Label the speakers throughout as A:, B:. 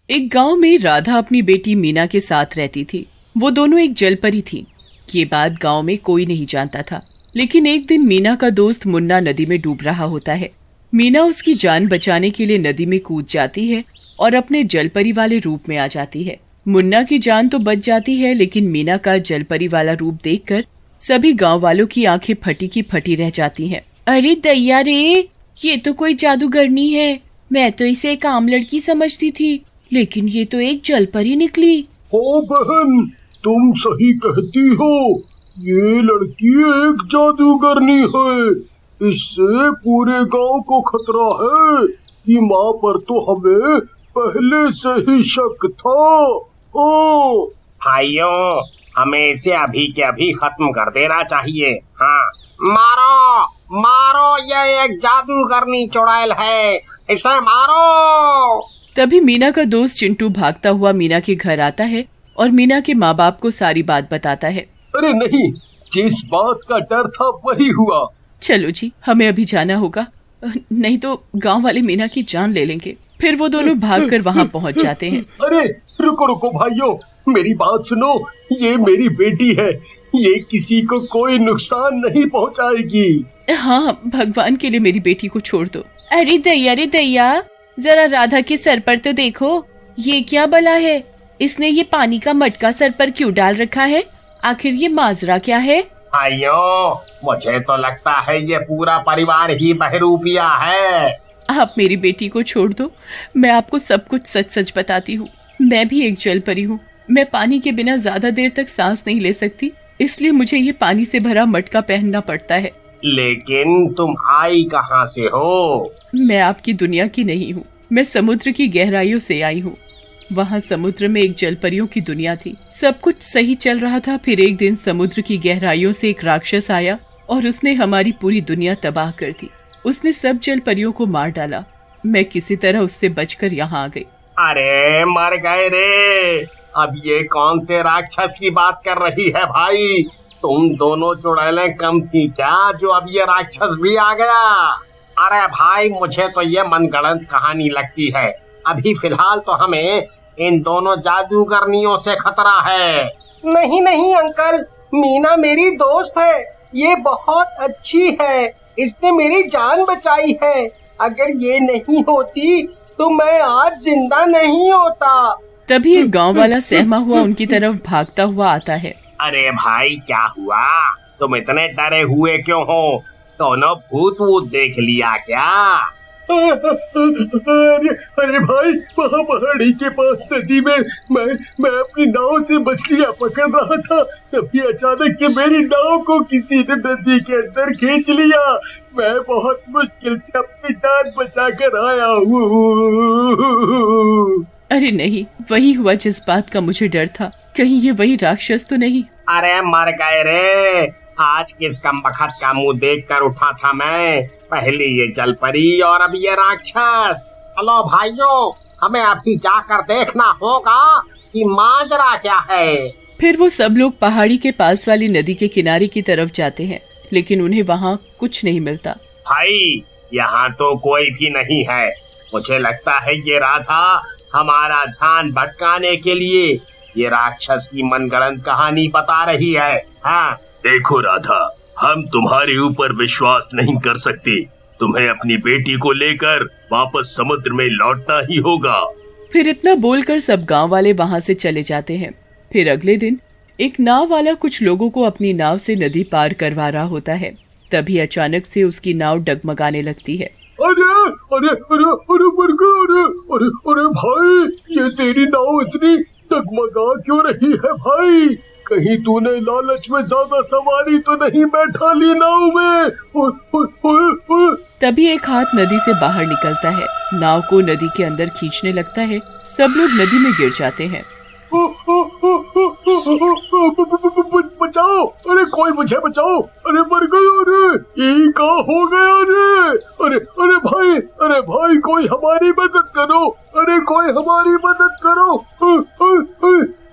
A: एक गांव में राधा अपनी बेटी मीना के साथ रहती थी। वो दोनों एक जलपरी थी। ये बात गांव में कोई नहीं जानता था, लेकिन एक दिन मीना का दोस्त मुन्ना नदी में डूब रहा होता है। मीना उसकी जान बचाने के लिए नदी में कूद जाती है और अपने जलपरी वाले रूप में आ जाती है। मुन्ना की जान तो बच जाती है, लेकिन मीना का जलपरी वाला रूप देखकर सभी गांव वालों की आंखें फटी की फटी रह जाती हैं। अरे दैया रे, ये तो कोई जादूगरनी है। मैं तो इसे एक आम लड़की समझती थी, लेकिन ये तो एक जलपरी निकली।
B: ओ बहन, तुम सही कहती हो। ये लड़की एक जादूगरनी है। इससे पूरे गांव को खतरा है कि माँ पर तो हमें पहले से ही शक था। ओ
C: भाइयों, हमें इसे अभी के अभी खत्म कर देना चाहिए। हाँ, मारो मारो, ये एक जादूगरनी चुड़ैल है, इसे मारो।
A: तभी मीना का दोस्त चिंटू भागता हुआ मीना के घर आता है और मीना के माँ बाप को सारी बात बताता है।
B: अरे नहीं, जिस बात का डर था वही हुआ।
A: चलो जी, हमें अभी जाना होगा, नहीं तो गांव वाले मीना की जान ले लेंगे। फिर वो दोनों भागकर वहाँ पहुँच जाते हैं।
B: अरे रुको रुको भाइयों, मेरी बात सुनो। ये मेरी बेटी है, ये किसी को कोई नुकसान नहीं पहुँचाएगी।
A: हाँ, भगवान के लिए मेरी बेटी को छोड़ दो। अरे दैया, जरा राधा के सर पर तो देखो, ये क्या बला है? इसने ये पानी का मटका सर पर क्यों डाल रखा है? आखिर ये माजरा क्या है?
C: भाइयों, मुझे तो लगता है ये पूरा परिवार ही बहरूपिया है।
A: आप मेरी बेटी को छोड़ दो, मैं आपको सब कुछ सच सच बताती हूँ। मैं भी एक जलपरी हूँ। मैं पानी के बिना ज्यादा देर तक सांस नहीं ले सकती, इसलिए मुझे ये पानी से भरा मटका पहनना पड़ता है।
C: लेकिन तुम आई कहाँ से हो?
A: मैं आपकी दुनिया की नहीं हूँ, मैं समुद्र की गहराइयों से आई हूँ। वहाँ समुद्र में एक जलपरियों की दुनिया थी। सब कुछ सही चल रहा था। फिर एक दिन समुद्र की गहराइयों से एक राक्षस आया और उसने हमारी पूरी दुनिया तबाह कर दी। उसने सब जलपरियों को मार डाला। मैं किसी तरह उससे बचकर यहाँ आ गई।
C: अरे मर गए रे। अब ये कौन से राक्षस की बात कर रही है भाई? तुम दोनों चुड़ैलें कम थी क्या जो अब ये राक्षस भी आ गया? अरे भाई, मुझे तो ये मनगढ़ंत कहानी लगती है। अभी फिलहाल तो हमें इन दोनों जादूगरनियों से खतरा है।
D: नहीं नहीं अंकल, मीना मेरी दोस्त है। ये बहुत अच्छी है, इसने मेरी जान बचाई है। अगर ये नहीं होती तो मैं आज जिंदा नहीं होता।
A: तभी एक गांव वाला सहमा हुआ उनकी तरफ भागता हुआ आता है।
C: अरे भाई, क्या हुआ? तुम इतने डरे हुए क्यों हो? दोनों भूत वूत देख लिया क्या?
B: अरे भाई, वहाँ पहाड़ी के पास नदी में मैं अपनी नाव से मछलियाँ पकड़ रहा था। तभी अचानक से मेरी नाव को किसी ने नदी के अंदर खींच लिया। मैं बहुत मुश्किल से अपनी जान बचा कर आया हूँ।
A: अरे नहीं, वही हुआ जिस बात का मुझे डर था। कहीं ये वही राक्षस तो नहीं?
C: अरे मर गए रे। आज किस कमबख्त का मुंह देखकर उठा था मैं? पहले ये जलपरी और अब ये राक्षस। चलो भाइयों, हमें अभी जाकर देखना होगा कि माजरा क्या है।
A: फिर वो सब लोग पहाड़ी के पास वाली नदी के किनारे की तरफ जाते हैं, लेकिन उन्हें वहाँ कुछ नहीं मिलता।
C: भाई, यहाँ तो कोई भी नहीं है। मुझे लगता है ये राधा हमारा ध्यान भटकाने के लिए ये राक्षस की मनगढ़ंत कहानी बता रही है। हाँ,
E: देखो राधा, हम तुम्हारे ऊपर विश्वास नहीं कर सकते। तुम्हें अपनी बेटी को लेकर वापस समुद्र में लौटना ही होगा।
A: फिर इतना बोलकर सब गांव वाले वहां से चले जाते हैं। फिर अगले दिन एक नाव वाला कुछ लोगों को अपनी नाव से नदी पार करवा रहा होता है। तभी अचानक से उसकी नाव डगमगाने लगती है।
B: अरे अरे अरे अरे मुर्गा, अरे अरे भाई, ये तेरी नाव इतनी डगमगा क्यों रही है भाई? कहीं तूने लालच में ज्यादा सवारी तो नहीं बैठा ली नाव में?
A: तभी एक हाथ नदी से बाहर निकलता है, नाव को नदी के अंदर खींचने लगता है। सब लोग नदी में गिर जाते हैं।
B: बचाओ, अरे कोई मुझे बचाओ। अरे मर गए। अरे ये क्या हो गया? अरे अरे अरे भाई, कोई हमारी मदद करो। अरे कोई हमारी मदद करो।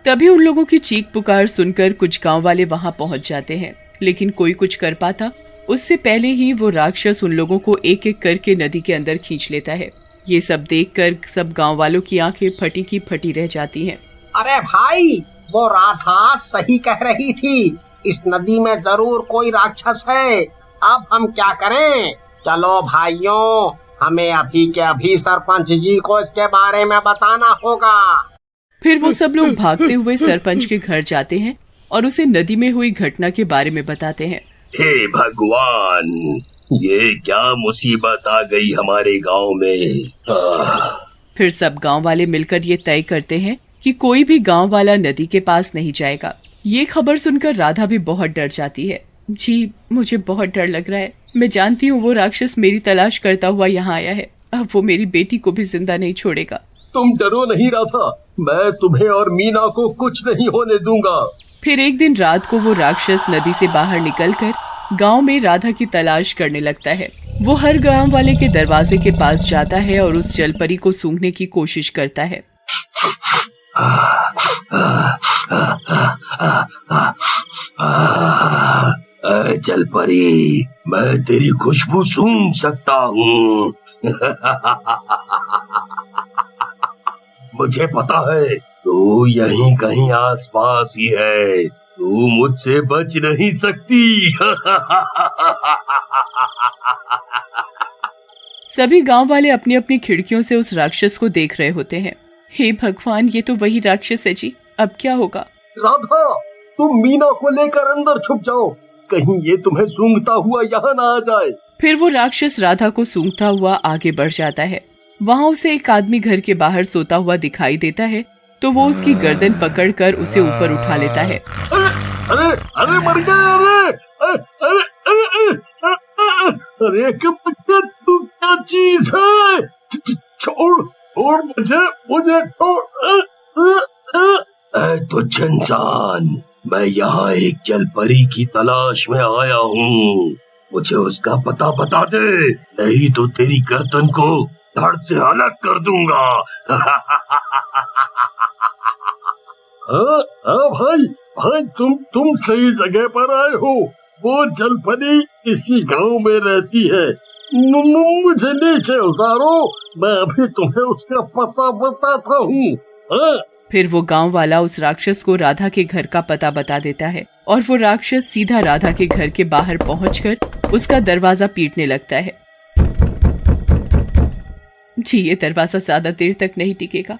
A: तभी उन लोगों की चीख पुकार सुनकर कुछ गांव वाले वहां पहुंच जाते हैं, लेकिन कोई कुछ कर पाता उससे पहले ही वो राक्षस उन लोगों को एक एक करके नदी के अंदर खींच लेता है। ये सब देखकर सब गांव वालों की आंखें फटी की फटी रह जाती हैं।
D: अरे भाई, वो राधा सही कह रही थी, इस नदी में जरूर कोई राक्षस है। अब हम क्या करें? चलो भाइयों, हमें अभी के अभी सरपंच जी को इसके बारे में बताना होगा।
A: फिर वो सब लोग भागते हुए सरपंच के घर जाते हैं और उसे नदी में हुई घटना के बारे में बताते हैं।
E: हे भगवान, ये क्या मुसीबत आ गई हमारे गांव में।
A: फिर सब गांव वाले मिलकर ये तय करते हैं कि कोई भी गांव वाला नदी के पास नहीं जाएगा। ये खबर सुनकर राधा भी बहुत डर जाती है। जी, मुझे बहुत डर लग रहा है। मैं जानती हूँ वो राक्षस मेरी तलाश करता हुआ यहाँ आया है। अब वो मेरी बेटी को भी जिंदा नहीं छोड़ेगा।
B: तुम डरो नहीं राधा, मैं तुम्हें और मीना को कुछ नहीं होने दूंगा।
A: फिर एक दिन रात को वो राक्षस नदी से बाहर निकलकर गांव में राधा की तलाश करने लगता है। वो हर गांव वाले के दरवाजे के पास जाता है और उस जलपरी को सूंघने की कोशिश करता है।
E: जलपरी, मैं तेरी खुशबू सूंघ सकता हूँ। मुझे पता है तू यहीं कहीं आसपास ही है। तू मुझसे बच नहीं सकती।
A: सभी गांव वाले अपनी अपनी खिड़कियों से उस राक्षस को देख रहे होते हैं। हे भगवान, ये तो वही राक्षस है जी। अब क्या होगा?
B: राधा, तुम मीना को लेकर अंदर छुप जाओ, कहीं ये तुम्हें सूंघता हुआ यहाँ ना आ जाए।
A: फिर वो राक्षस राधा को सूंघता हुआ आगे बढ़ जाता है। वहाँ उसे एक आदमी घर के बाहर सोता हुआ दिखाई देता है, तो वो उसकी गर्दन पकड़कर उसे ऊपर उठा लेता है।
B: अरे अरे मर गए। अरे अरे अरे अरे तू क्या चीज है? छोड़ छोड़ मुझे छोड़।
E: तुच्छ इंसान, मैं यहाँ एक जलपरी की तलाश में आया हूँ। मुझे उसका पता बता दे, नहीं तो तेरी गर्दन को धड़ से अलग कर दूंगा।
B: हाँ भाई, तुम सही जगह पर आए हो। वो जलपरी इसी गांव में रहती है। मुझे नीचे उतारो, मैं अभी तुम्हें उसका पता बताता हूँ।
A: फिर वो गांव वाला उस राक्षस को राधा के घर का पता बता देता है और वो राक्षस सीधा राधा के घर के बाहर पहुंचकर उसका दरवाजा पीटने लगता है। जी, ये दरवाजा ज्यादा देर तक नहीं टिकेगा।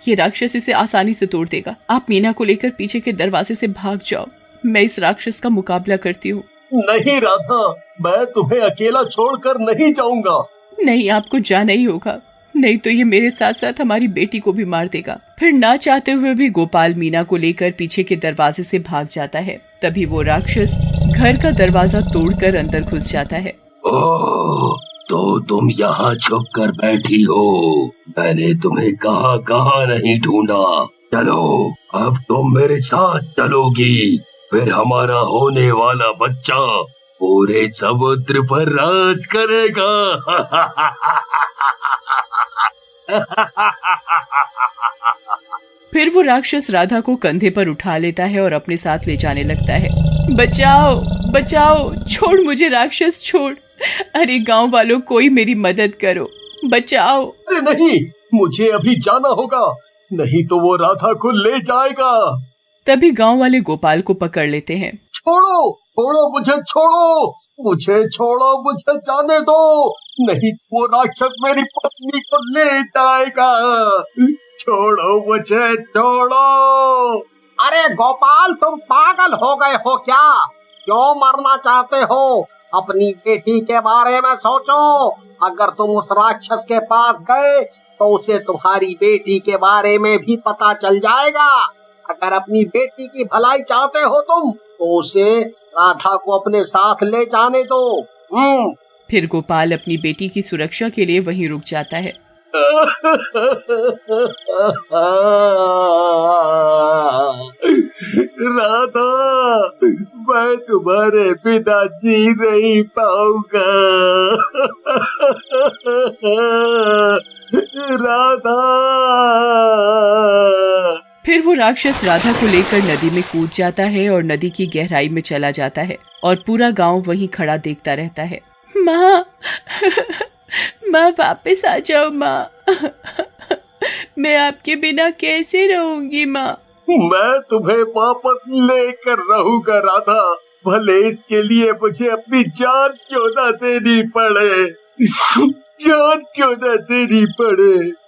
A: ये राक्षस इसे आसानी से तोड़ देगा। आप मीना को लेकर पीछे के दरवाजे से भाग जाओ। मैं इस राक्षस का मुकाबला करती हूँ।
B: नहीं राधा, मैं तुम्हें अकेला छोड़कर नहीं जाऊंगा।
A: नहीं, आपको जाना ही होगा, नहीं तो ये मेरे साथ साथ हमारी बेटी को भी मार देगा। फिर ना चाहते हुए भी गोपाल मीना को लेकर पीछे के दरवाजे से भाग जाता है। तभी वो राक्षस घर का दरवाजा तोड़कर अंदर घुस जाता है।
E: ओह, तो तुम यहाँ छुप कर बैठी हो। मैंने तुम्हें कहाँ नहीं ढूंढा। चलो, अब तुम मेरे साथ चलोगी। फिर हमारा होने वाला बच्चा पूरे समुद्र पर राज करेगा।
A: फिर वो राक्षस राधा को कंधे पर उठा लेता है और अपने साथ ले जाने लगता है। बचाओ बचाओ, छोड़ मुझे राक्षस, छोड़। अरे गांव वालों, कोई मेरी मदद करो, बचाओ।
B: अरे नहीं, मुझे अभी जाना होगा, नहीं तो वो राधा को ले जाएगा।
A: तभी गांव वाले गोपाल को पकड़ लेते हैं।
B: छोड़ो छोड़ो मुझे, मुझे जाने दो, नहीं वो राक्षस मेरी पत्नी को ले जाएगा। छोड़ो मुझे, छोड़ो।
D: अरे गोपाल, तुम पागल हो गए हो क्या? क्यों मरना चाहते हो? अपनी बेटी के बारे में सोचो। अगर तुम उस राक्षस के पास गए तो उसे तुम्हारी बेटी के बारे में भी पता चल जाएगा। अगर अपनी बेटी की भलाई चाहते हो तुम, तो उसे राधा को अपने साथ ले जाने दो।
A: फिर गोपाल अपनी बेटी की सुरक्षा के लिए वहीं रुक जाता है।
B: राधा, मैं तुम्हारे बिना जी नहीं पाऊंगा। राधा।
A: फिर वो राक्षस राधा को लेकर नदी में कूद जाता है और नदी की गहराई में चला जाता है और पूरा गांव वहीं खड़ा देखता रहता है। माँ, माँ वापस आ जाओ माँ। मैं आपके बिना कैसे रहूंगी माँ।
B: मैं तुम्हें वापस लेकर रहूंगा राधा, भले इसके लिए मुझे अपनी जान क्यों न देनी पड़े। जान क्यों न देनी पड़े।